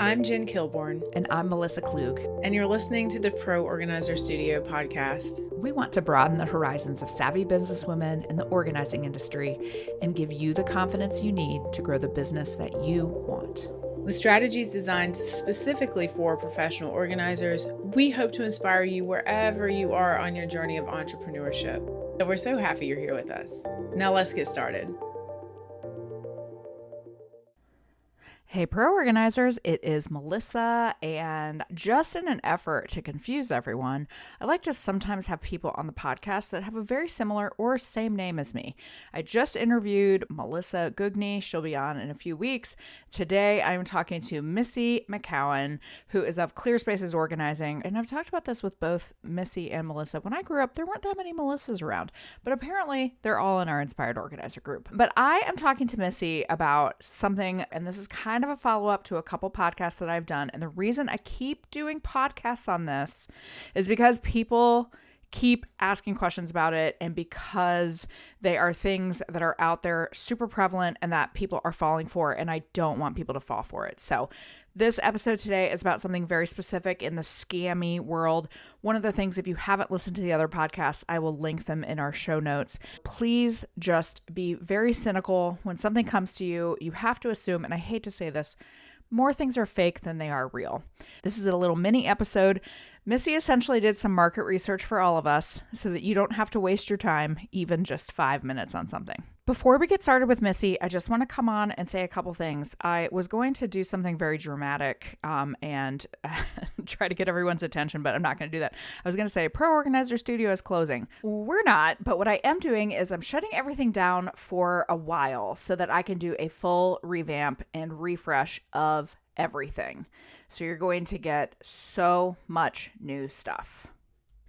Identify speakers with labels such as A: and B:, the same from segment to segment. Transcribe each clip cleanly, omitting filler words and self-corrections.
A: I'm Jen Kilborn,
B: And I'm Melissa Klug.
A: and you're listening to the Pro Organizer Studio podcast.
B: We want to broaden the horizons of savvy businesswomen in the organizing industry and give you the confidence you need to grow the business that you want.
A: With strategies designed specifically for professional organizers, we hope to inspire you wherever you are on your journey of entrepreneurship. So we're so happy you're here with us. Now let's get started.
B: Hey, Pro Organizers, it is Melissa, and just in an effort to confuse everyone, I like to sometimes have people on the podcast that have a very similar or same name as me. I just interviewed Melissa Gugni. She'll be on in a few weeks. Today, I'm talking to Missi McKown, who is of Clear Spaces Organizing, and I've talked about this with both Missi and Melissa. When I grew up, there weren't that many Melissas around, but apparently they're all in our Inspired Organizer group. But I am talking to Missi about something, and this is kind of a follow-up to a couple podcasts that I've done. And the reason I keep doing podcasts on this is because people keep asking questions about it, and because they are things that are out there super prevalent and that people are falling for, and I don't want people to fall for it. So this episode today is about something very specific in the scammy world. One of the things, if you haven't listened to the other podcasts, I will link them in our show notes. Please just be very cynical. When something comes to you, you have to assume, and I hate to say this, more things are fake than they are real. This is a little mini episode. Missi essentially did some market research for all of us so that you don't have to waste your time, even just 5 minutes on something. Before we get started with Missi, I just want to come on and say a couple things. I was going to do something very dramatic and try to get everyone's attention, but I'm not going to do that. I was going to say Pro Organizer Studio is closing. We're not, but what I am doing is I'm shutting everything down for a while so that I can do a full revamp and refresh of everything. So you're going to get so much new stuff.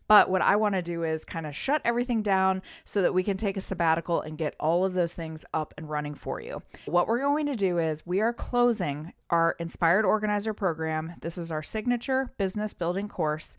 B: But what I want to do is kind of shut everything down so that we can take a sabbatical and get all of those things up and running for you. What we're going to do is we are closing our Inspired Organizer program. This is our signature business building course.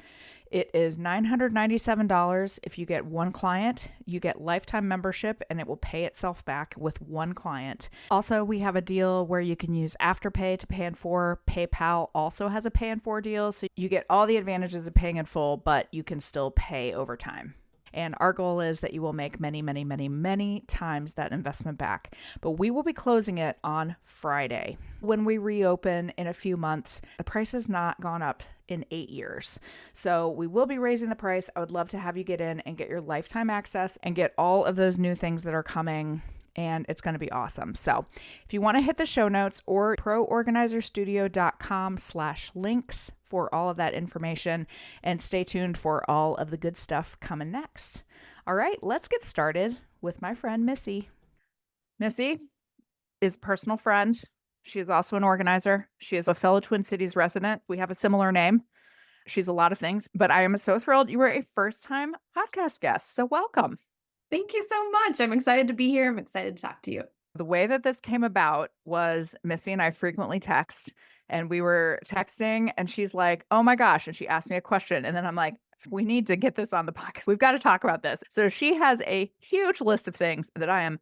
B: It is $997. If you get one client, you get lifetime membership and it will pay itself back with one client. Also, we have a deal where you can use Afterpay to pay in full. PayPal also has a pay in full deal. So you get all the advantages of paying in full, but you can still pay over time. And our goal is that you will make many, many, many, many times that investment back. But we will be closing it on Friday. When we reopen in a few months, the price has not gone up in 8 years. So we will be raising the price. I would love to have you get in and get your lifetime access and get all of those new things that are coming. And it's going to be awesome. So if you want to hit the show notes or proorganizerstudio.com/links for all of that information, and stay tuned for all of the good stuff coming next. All right, let's get started with my friend Missi. Missi is a personal friend. She is also an organizer. She is a fellow Twin Cities resident. We have a similar name. She's a lot of things, but I am so thrilled you were a first-time podcast guest. So welcome.
C: Thank you so much. I'm excited to be here. I'm excited to talk to you.
B: The way that this came about was Missi and I frequently text, and we were texting and she's like, oh my gosh. And she asked me a question. And then I'm like, we need to get this on the podcast. We've got to talk about this. So she has a huge list of things that I am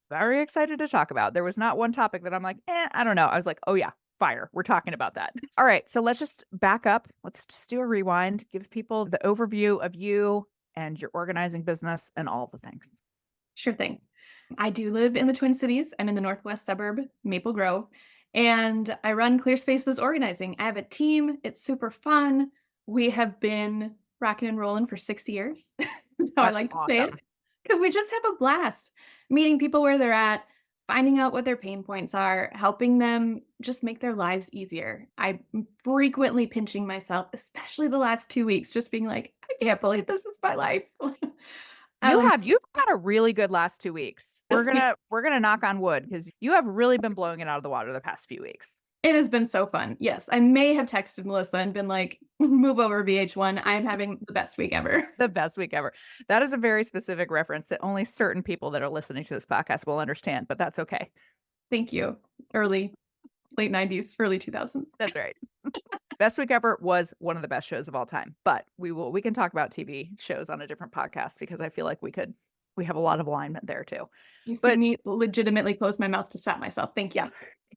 B: very excited to talk about. There was not one topic that I'm like, I don't know. I was like, oh yeah, fire. We're talking about that. All right. So let's just back up. Let's just do a rewind, give people the overview of you and your organizing business and all the things.
C: Sure thing. I do live in the Twin Cities and in the northwest suburb, Maple Grove, and I run Clear Spaces Organizing. I have a team. It's super fun. We have been rocking and rolling for 6 years. I like to say it because we just have a blast meeting people where they're at, finding out what their pain points are, helping them just make their lives easier. I'm frequently pinching myself, especially the last 2 weeks, just being like, I can't believe this is my life.
B: You've had a really good last 2 weeks. We're gonna knock on wood because you have really been blowing it out of the water the past few weeks.
C: It has been so fun. Yes, I may have texted Melissa and been like, move over VH1. I'm having the best week ever.
B: The best week ever. That is a very specific reference that only certain people that are listening to this podcast will understand, but that's okay.
C: Thank you. Late 90s, early 2000s.
B: That's right. Best Week Ever was one of the best shows of all time, but we can talk about TV shows on a different podcast because I feel like we have a lot of alignment there too.
C: You see me legitimately close my mouth to stop myself. Thank you.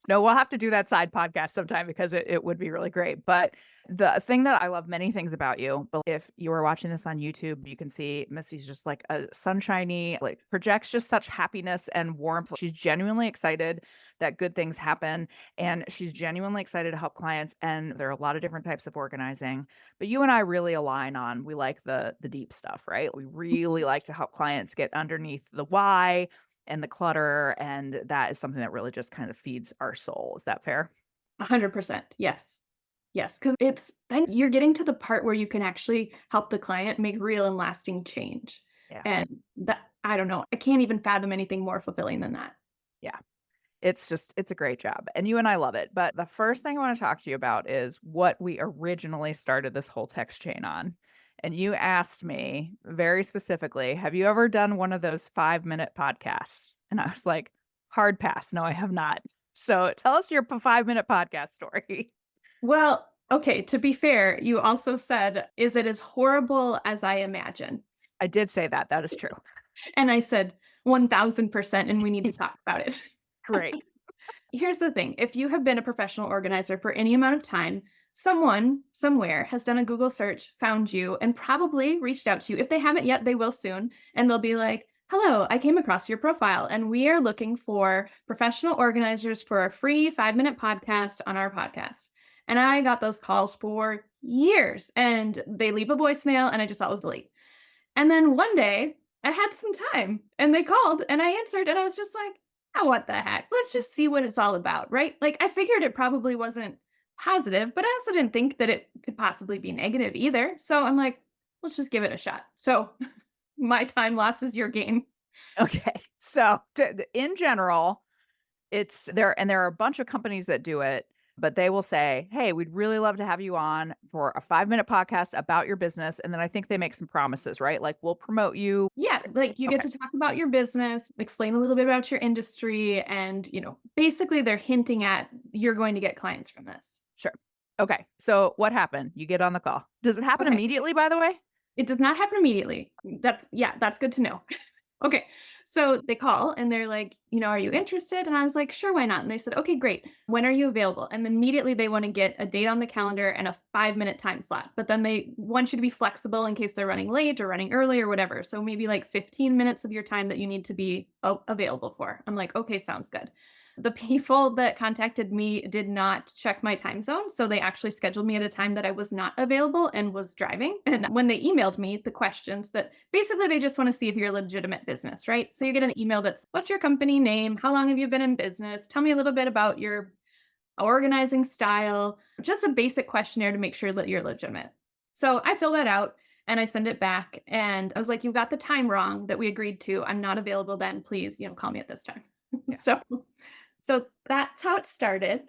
B: No, we'll have to do that side podcast sometime because it would be really great. But the thing that I love many things about you, but if you are watching this on YouTube, you can see Missy's just like a sunshiny, like projects just such happiness and warmth. She's genuinely excited that good things happen. And she's genuinely excited to help clients. And there are a lot of different types of organizing. But you and I really align on we like the deep stuff, right? We really like to help clients get underneath the why and the clutter, and that is something that really just kind of feeds our soul. Is that fair?
C: 100%. Yes. Yes, because it's then you're getting to the part where you can actually help the client make real and lasting change.
B: Yeah.
C: And that I don't know, I can't even fathom anything more fulfilling than that.
B: Yeah. It's a great job. And you and I love it. But the first thing I want to talk to you about is what we originally started this whole text chain on. And you asked me very specifically, have you ever done one of those 5-minute podcasts? And I was like, hard pass. No, I have not. So tell us your 5-minute podcast story.
C: Well, okay, to be fair, you also said, "Is it as horrible as I imagine?"
B: I did say that. That is true.
C: And I said, 1000%, and we need to talk about it.
B: Great.
C: Here's the thing, if you have been a professional organizer for any amount of time, someone somewhere has done a Google search, found you, and probably reached out to you. If they haven't yet, they will soon. And they'll be like, "Hello, I came across your profile, and we are looking for professional organizers for a free 5-minute podcast on our podcast." And I got those calls for years, and they leave a voicemail, and I just thought it was late. And then one day, I had some time, and they called, and I answered, and I was just like, "Oh, what the heck? Let's just see what it's all about," right? Like, I figured it probably wasn't positive, but I also didn't think that it could possibly be negative either. So I'm like, let's just give it a shot. So my time loss is your game.
B: Okay. So in general, it's there, and there are a bunch of companies that do it, but they will say, "Hey, we'd really love to have you on for a 5-minute podcast about your business." And then I think they make some promises, right? Like, we'll promote you.
C: Yeah, like you get
B: Okay,
C: to talk about your business, explain a little bit about your industry, and basically they're hinting at you're going to get clients from this.
B: sure. Okay. So what happened? You get on the call. Does it happen
C: Okay.
B: immediately, by the way?
C: It does not happen immediately. That's good to know. Okay. So they call and they're like, "Are you interested?" And I was like, "Sure, why not?" And they said, "Okay, great. When are you available?" And immediately they want to get a date on the calendar and a 5-minute time slot. But then they want you to be flexible in case they're running late or running early or whatever. So maybe like 15 minutes of your time that you need to be available for. I'm like, "Okay, sounds good." The people that contacted me did not check my time zone, so they actually scheduled me at a time that I was not available and was driving. And when they emailed me the questions that basically they just want to see if you're a legitimate business, right? So you get an email that's, "What's your company name? How long have you been in business? Tell me a little bit about your organizing style." Just a basic questionnaire to make sure that you're legitimate. So I fill that out and I send it back and I was like, "You got the time wrong that we agreed to. I'm not available then. Please, call me at this time."
B: Yeah.
C: So that's how it started.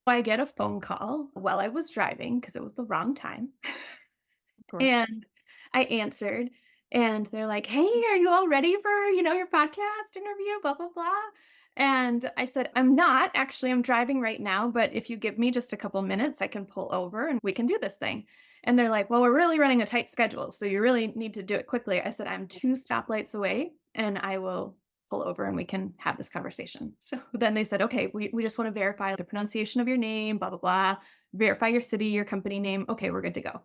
C: I get a phone call while I was driving because it was the wrong time.
B: Of course.
C: And I answered and they're like, "Hey, are you all ready for, your podcast interview, blah, blah, blah." And I said, "I'm not. Actually, I'm driving right now, but if you give me just a couple minutes, I can pull over and we can do this thing." And they're like, "Well, we're really running a tight schedule, so you really need to do it quickly." I said, "I'm 2 stoplights away and I will pull over and we can have this conversation." So then they said, "Okay, we just want to verify the pronunciation of your name, blah, blah, blah, verify your city, your company name. Okay, we're good to go."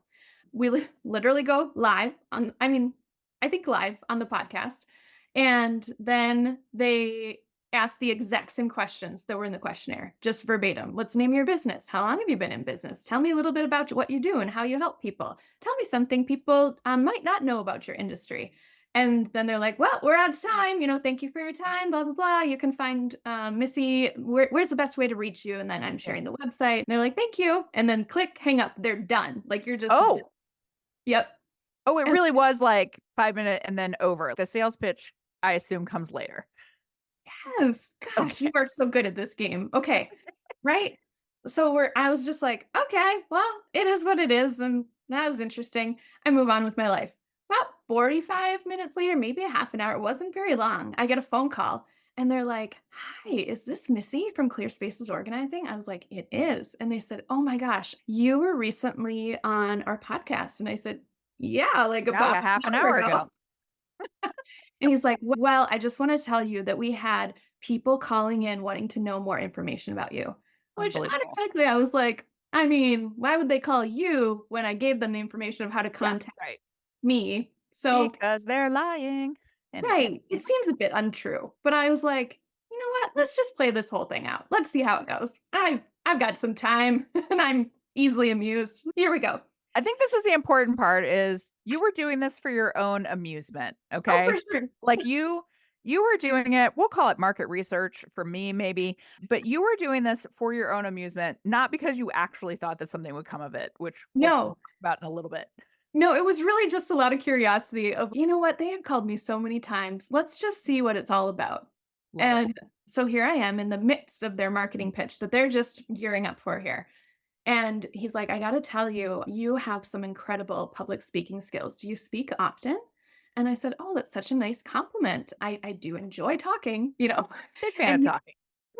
C: We literally go live I think live on the podcast. And then they ask the exact same questions that were in the questionnaire, just verbatim. "Let's name your business. How long have you been in business? Tell me a little bit about what you do and how you help people. Tell me something people might not know about your industry." And then they're like, "Well, we're out of time. Thank you for your time, blah, blah, blah. You can find Missy. Where's the best way to reach you?" And then I'm
B: Yeah.
C: sharing the website. And they're like, "Thank you." And then click, hang up. They're done. Like you're just,
B: Oh,
C: yep.
B: oh, it
C: And
B: really was like 5-minute and then over. The sales pitch, I assume, comes later.
C: yes, gosh, you
B: Okay.
C: are so good at this game. Okay. Right? So I was just like, "Okay, well, it is what it is." And that was interesting. I move on with my life. About 45 minutes later, maybe a half an hour, it wasn't very long. I get a phone call and they're like, "Hi, is this Missy from Clear Spaces Organizing?" I was like, "It is." And they said, "Oh my gosh, you were recently on our podcast." And I said, "Yeah, like
B: Yeah,
C: about
B: a half
C: an
B: an
C: hour
B: hour
C: ago."
B: ago.
C: And he's like, "Well, I just want to tell you that we had people calling in wanting to know more information about you, which
B: Unbelievable.
C: automatically I was like, I mean, why would they call you when I gave them the information of how to
B: Yeah,
C: contact
B: right.
C: me? So,
B: Because they're lying. Anyway.
C: right, it seems a bit untrue, but I was like, you know what? Let's just play this whole thing out. Let's see how it goes. I've got some time and I'm easily amused. Here we go.
B: I think this is the important part is you were doing this for your own amusement,
C: Oh, for
B: okay?
C: sure.
B: Like you were doing it, we'll call it market research for me maybe, but you were doing this for your own amusement, not because you actually thought that something would come of it, which we'll talk
C: No,
B: about in a little bit.
C: no, it was really just a lot of curiosity of, you know what? They have called me so many times. Let's just see what it's all about.
B: Love it.
C: And so here I am in the midst of their marketing pitch that they're just gearing up for here. And he's like, I got to tell you, you have some incredible public speaking skills. Do you speak often? And I said, oh, that's such a nice compliment. I do enjoy talking, you know.
B: Big fan of
C: And
B: talking.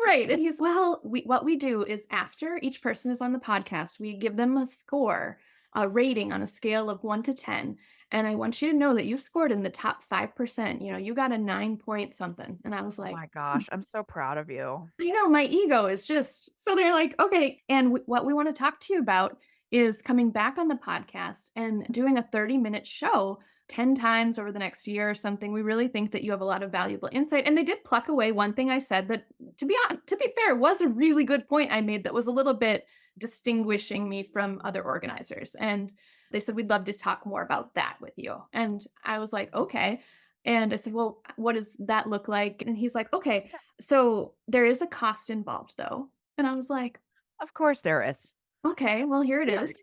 C: right. And he's, well, what we do is after each person is on the podcast, we give them a score, a rating on a scale of 1 to 10. And I want you to know that you scored in the top 5%. You know, you got a 9 point something. And I was
B: Oh
C: like,
B: my gosh, I'm so proud of you.
C: you know, my ego is just so they're like, okay. And what we want to talk to you about is coming back on the podcast and doing a 30-minute show 10 times over the next year or something. We really think that you have a lot of valuable insight. And they did pluck away one thing I said, but to be fair, it was a really good point I made that was a little bit distinguishing me from other organizers. And they said, we'd love to talk more about that with you. And I was like, okay. And I said, well, what does that look like? And he's like, okay,
B: Yeah.
C: so there is a cost involved though. And I was like,
B: Of course there is.
C: okay, well, here it
B: We
C: is.
B: already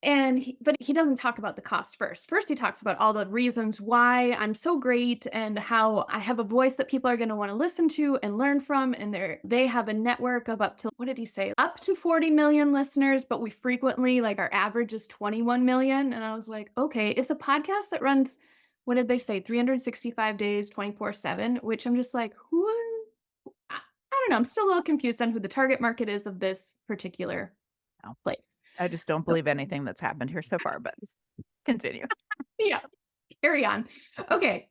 C: And but he doesn't talk about the cost first. First, he talks about all the reasons why I'm so great and how I have a voice that people are going to want to listen to and learn from. And they have a network of up to, what did he say? Up to 40 million listeners, but we frequently, like our average is 21 million. And I was like, okay, it's a podcast that runs, what did they say? 365 days, 24/7, which I'm just like, I don't know. I'm still a little confused on who the target market is of this particular
B: know.
C: place.
B: I just don't
C: So,
B: believe anything that's happened here so far, but continue.
C: yeah, carry on. Okay.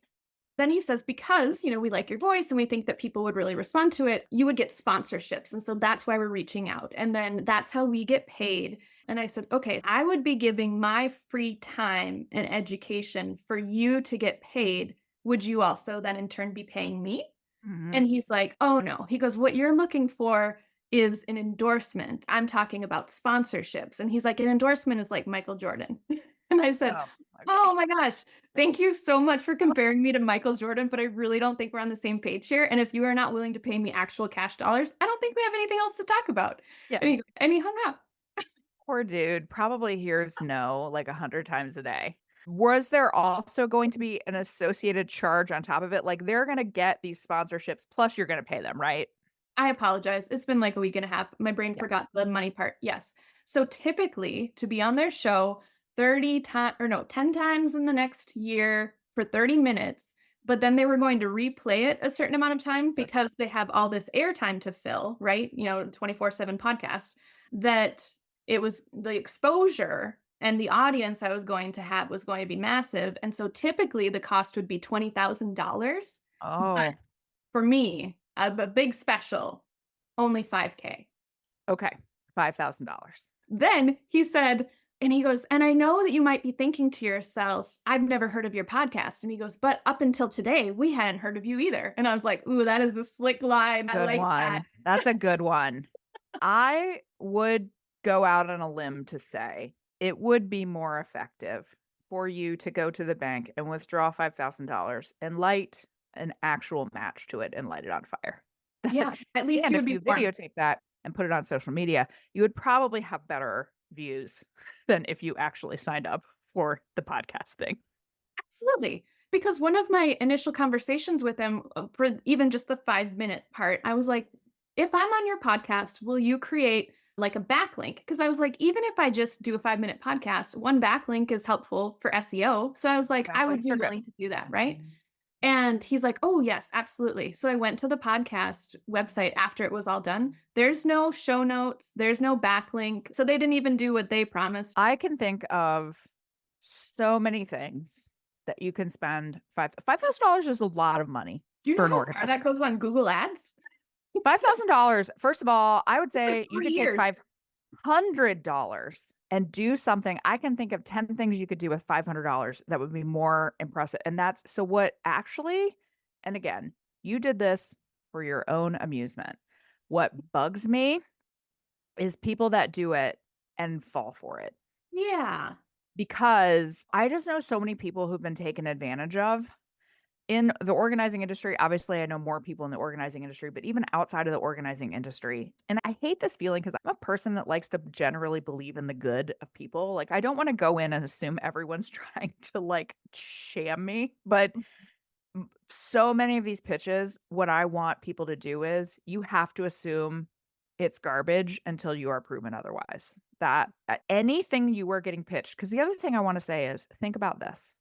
C: Then he says, because, you know, we like your voice and we think that people would really respond to it, you would get sponsorships. And so that's why we're reaching out. And then that's how we get paid. And I said, okay, I would be giving my free time and education for you to get paid. Would you also then in turn be paying me?
B: Mhm.
C: And he's like, "Oh, no." He goes, "What you're looking for is an endorsement. I'm talking about sponsorships." And he's like, "An endorsement is like Michael Jordan." And I said,
B: Oh,
C: "Oh
B: okay.
C: my gosh, thank you so much for comparing me to Michael Jordan, but I really don't think we're on the same page here. And if you are not willing to pay me actual cash dollars, I don't think we have anything else to talk about."
B: Yeah.
C: And he hung up.
B: Poor dude probably hears no like 100 times a day. Was there also going to be an associated charge on top of it? Like they're gonna get these sponsorships plus you're gonna pay them, right?
C: I apologize. It's been like a week and a half. My brain
B: Yeah.
C: forgot the money part. Yes. So typically to be on their show 30 times or no, 10 times in the next year for 30 minutes, but then they were going to replay it a certain amount of time
B: Sure.
C: because they have all this airtime to fill, right? You know, 24/7 podcast that it was the exposure and the audience I was going to have was going to be massive. And so typically the cost would be $20,000. But
B: Oh,
C: for me, a big special, only 5K.
B: okay. $5,000.
C: Then he said, and he goes, and I know that you might be thinking to yourself, I've never heard of your podcast. And he goes, but up until today, we hadn't heard of you either. And I was like, ooh, that is a slick line. I
B: Good
C: like that.
B: one. That's a good one. I would go out on a limb to say it would be more effective for you to go to the bank and withdraw $5,000 and light an actual match to it and light it on fire.
C: Yeah, at least
B: And
C: you
B: if
C: would be
B: you
C: warm.
B: videotape that and put it on social media, you would probably have better views than if you actually signed up for the podcast thing.
C: Absolutely. Because one of my initial conversations with him for even just the 5-minute part, I was like, if I'm on your podcast, will you create like a backlink? Because I was like, even if I just do a 5-minute podcast, one backlink is helpful for SEO. So I was like, I would
B: Backlinks
C: be
B: are good.
C: willing to do that. Right. And he's like, oh, yes, absolutely. So I went to the podcast website after it was all done. There's no show notes, there's no backlink. So they didn't even do what they promised.
B: I can think of so many things that you can spend $5,000 is a lot of money
C: Do you
B: for
C: know
B: an
C: how far
B: organizer.
C: that goes on Google Ads?
B: $5,000. First of all, I would
C: For
B: say you
C: 3
B: could take
C: years.
B: $500 and do something. I can think of 10 things you could do with $500 that would be more impressive. And that's so what actually, and again, you did this for your own amusement. What bugs me is people that do it and fall for it
C: Yeah.
B: because I just know so many people who've been taken advantage of in the organizing industry. Obviously, I know more people in the organizing industry, but even outside of the organizing industry. And I hate this feeling because I'm a person that likes to generally believe in the good of people. Like, I don't want to go in and assume everyone's trying to like sham me. But so many of these pitches, what I want people to do is you have to assume it's garbage until you are proven otherwise. That anything you are getting pitched, because the other thing I want to say is think about this.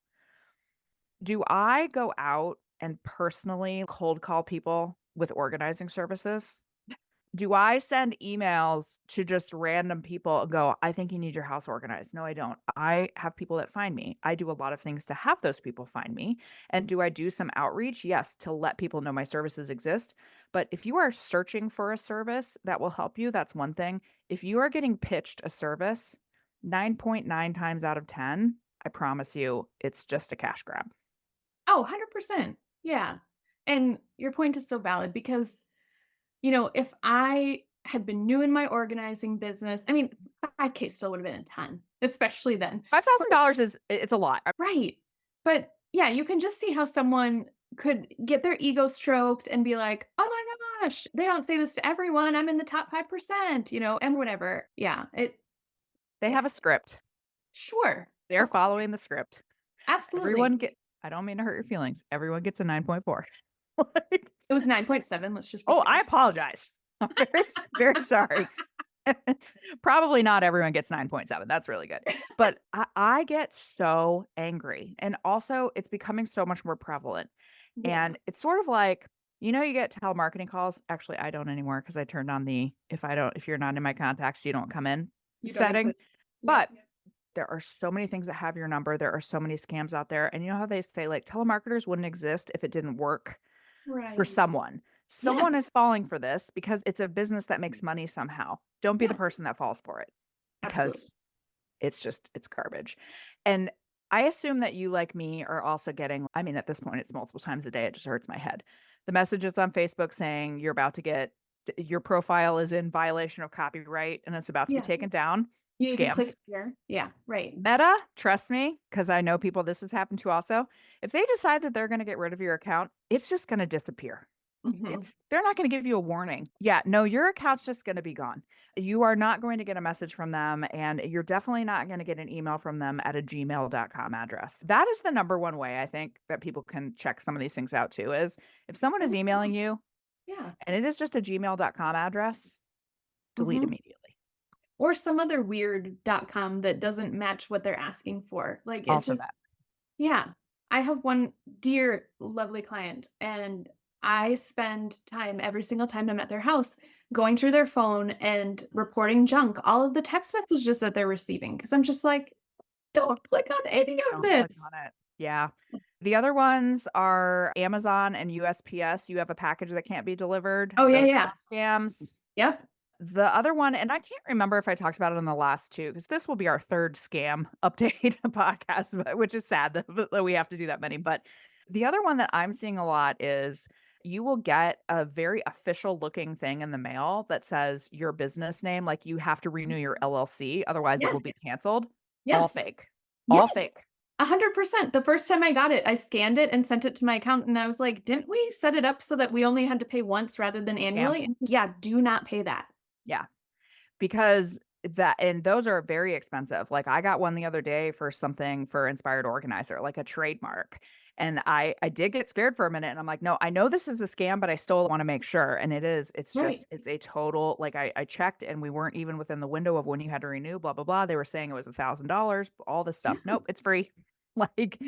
B: Do I go out and personally cold call people with organizing services? Do I send emails to just random people and go, I think you need your house organized? No, I don't. I have people that find me. I do a lot of things to have those people find me. And do I do some outreach? Yes, to let people know my services exist. But if you are searching for a service that will help you, that's one thing. If you are getting pitched a service, 9.9 times out of 10, I promise you, it's just a cash grab.
C: Oh, 100%. Yeah. And your point is so valid because, if I had been new in my organizing business, I mean, 5K still would have been a ton, especially then. But
B: $5,000 is it's a lot.
C: right. But yeah, you can just see how someone could get their ego stroked and be like, "Oh my gosh, they don't say this to everyone. I'm in the top 5%, and whatever." Yeah,
B: They
C: yeah,
B: have a script.
C: sure.
B: They're
C: Of course.
B: following the script.
C: Absolutely.
B: Everyone get I don't mean to hurt your feelings. Everyone gets a 9.4. Like,
C: It was 9.7, let's just be
B: oh, I
C: clear.
B: apologize. I'm very sorry. Probably not everyone gets 9.7. That's really good. But I get so angry. And also, it's becoming so much more prevalent.
C: Yeah.
B: And it's sort of like, you get telemarketing calls. Actually, I don't anymore because I turned on the if you're not in my contacts, you don't come in
C: You don't
B: setting.
C: include. Yep.
B: But there are so many things that have your number. There are so many scams out there. And you know how they say like telemarketers wouldn't exist if it didn't work for
C: Right.
B: someone.
C: Yeah,
B: Someone is falling for this because it's a business that makes money somehow. Don't be the
C: yeah,
B: person that falls for it
C: absolutely.
B: because it's garbage. And I assume that you, like me, are also getting, I mean, at this point, it's multiple times a day. It just hurts my head. The messages on Facebook saying you're about to get, your profile is in violation of copyright and it's about to be
C: Yeah.
B: taken down.
C: You need to
B: Scams.
C: click here. Yeah, right.
B: Meta, trust me, because I know people this has happened to also. If they decide that they're going to get rid of your account, it's just going to disappear.
C: Mhm.
B: They're not going to give you a warning. Yeah, no, your account's just going to be gone. You are not going to get a message from them, and you're definitely not going to get an email from them at a gmail.com address. That is the number one way I think that people can check some of these things out too is if someone is emailing you
C: Yeah.
B: and it is just a gmail.com address, delete
C: Mhm.
B: immediately.
C: Or some other weird .com that doesn't match what they're asking for. Like, it
B: Also
C: just
B: that.
C: yeah. I have one dear, lovely client, and I spend time every single time I'm at their house going through their phone and reporting junk, all of the text messages that they're receiving, because 'cause I'm just like, "Don't click on any of
B: Don't click
C: this."
B: on it. Yeah. The other ones are Amazon and USPS. You have a package that can't be delivered.
C: Oh, yeah,
B: Those
C: yeah.
B: kind of scams.
C: Yep.
B: The other one, and I can't remember if I talked about it on the last two, because this will be our third scam update podcast, which is sad that we have to do that many. But the other one that I'm seeing a lot is you will get a very official looking thing in the mail that says your business name, like you have to renew your LLC, otherwise it
C: Yes,
B: will be canceled. All
C: yes,
B: fake. All
C: yes.
B: fake.
C: 100%. The first time I got it, I scanned it and sent it to my accountant, and I was like, "Didn't we set it up so that we only had to pay once rather than
B: Scam.
C: annually?" And yeah, do not pay that.
B: Yeah. Because that and those are very expensive. Like, I got one the other day for something for Inspired Organizer, like a trademark, and I did get scared for a minute, and I'm like, "No, I know this is a scam, but I still wanna make sure," and it is. It's
C: Right.
B: just it's a total like, I checked, and we weren't even within the window of when you had to renew, blah, blah, blah. They were saying it was $1,000, all this stuff.
C: Yeah.
B: Nope, it's free. Like,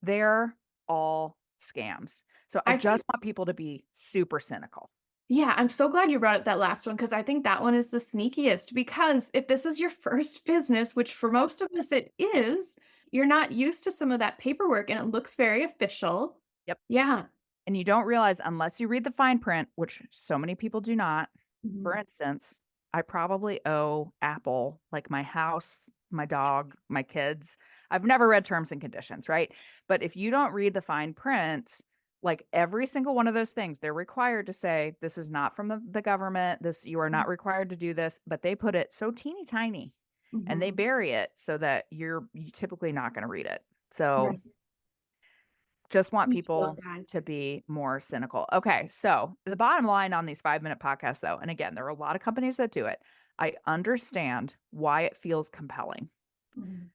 B: they're all scams. So, I
C: I think
B: just want people to be super cynical.
C: yeah, I'm so glad you brought up that last one because I think that one is the sneakiest because if this is your first business, which for most of us it is, you're not used to some of that paperwork and it looks very official.
B: Yep.
C: Yeah.
B: And you don't realize unless you read the fine print, which so many people do not.
C: Mhm.
B: For instance, I probably owe Apple like my house, my dog, my kids. I've never read terms and conditions, right? But if you don't read the fine print, like every single one of those things, they're required to say, this is not from the government. You are not required to do this, but they put it so teeny tiny and they
C: Mhm.
B: bury it so that you typically not going to read it. So
C: Right.
B: just want
C: Sneaky little
B: people
C: guys.
B: to be more cynical. Okay, so the bottom line on these 5-minute podcasts, though, and again, there are a lot of companies that do it. I understand why it feels compelling.
C: Mhm.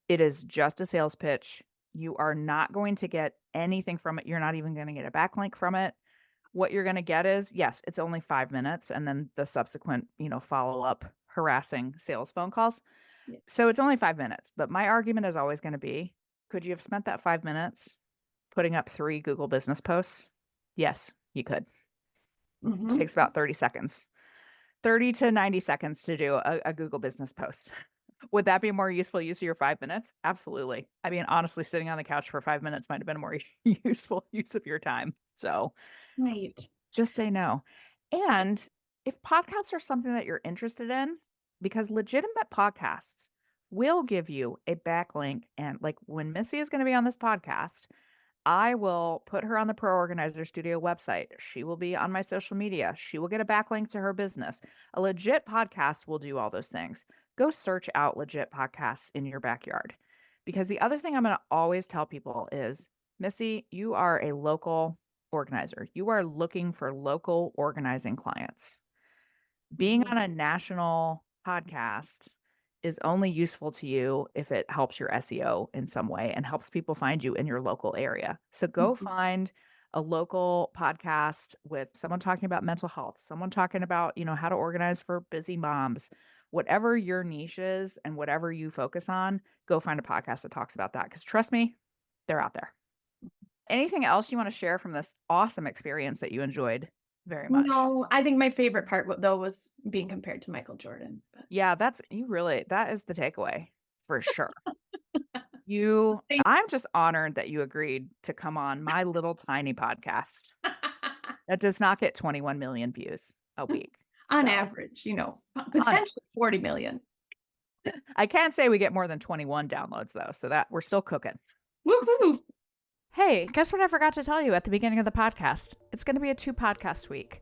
B: It is just a sales pitch. You are not going to get anything from it. You're not even going to get a backlink from it. What you're going to get is, yes, it's only 5 minutes and then the subsequent, follow up harassing sales phone calls.
C: Yeah.
B: So it's only 5 minutes. But my argument is always going to be, could you have spent that 5 minutes putting up 3 Google business posts? Yes, you could. It
C: Mhm.
B: takes about 30 seconds, 30 to 90 seconds to do a Google business post. Would that be a more useful use of your 5 minutes? Absolutely. I mean, honestly, sitting on the couch for 5 minutes might have been a more useful use of your time. So
C: Right.
B: just say no. And if podcasts are something that you're interested in, because legitimate podcasts will give you a backlink. And like when Missy is going to be on this podcast, I will put her on the Pro Organizer Studio website. She will be on my social media. She will get a backlink to her business. A legit podcast will do all those things. Go search out legit podcasts in your backyard. Because the other thing I'm going to always tell people is, Missy, you are a local organizer. You are looking for local organizing clients. Being
C: Mhm.
B: on a national podcast is only useful to you if it helps your SEO in some way and helps people find you in your local area. So go
C: Mhm.
B: find a local podcast with someone talking about mental health, someone talking about, how to organize for busy moms. Whatever your niche is and whatever you focus on, go find a podcast that talks about that, because trust me, they're out there. Anything else you want to share from this awesome experience that you enjoyed very much?
C: No, I think my favorite part though was being compared to Michael Jordan. But
B: Yeah, that is the takeaway for sure.
C: Same.
B: I'm just honored that you agreed to come on my little tiny podcast that does not get 21 million views a week.
C: On
B: So
C: average,
B: on it,
C: potentially 40 million.
B: I can't say we get more than 21 downloads though. So that we're still cooking.
C: Woohoo!
B: Hey, guess what I forgot to tell you at the beginning of the podcast? It's going to be a 2-podcast week.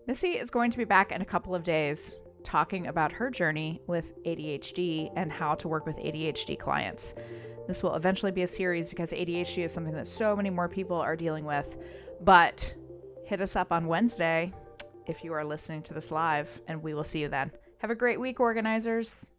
B: Missy is going to be back in a couple of days talking about her journey with ADHD and how to work with ADHD clients. This will eventually be a series because ADHD is something that so many more people are dealing with. But hit us up on Wednesday if you are listening to this live, and we will see you then. Have a great week, organizers.